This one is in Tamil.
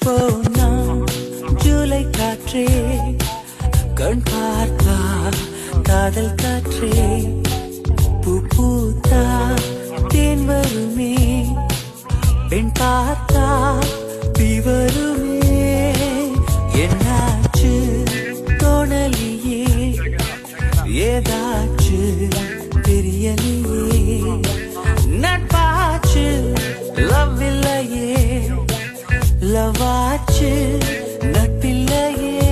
போனா ஜூலை காற்றே கண் பார்த்தா காதல் காற்றே பூ பூத்தா தேன் வருமே பெண் பார்த்தா தீ வருமே என்னாச்சு தோணலியே ஏதாச்சு தெரியலையே நட்பாச்சு லவ் இல்லையே லவாச்சு நட்பில்லையே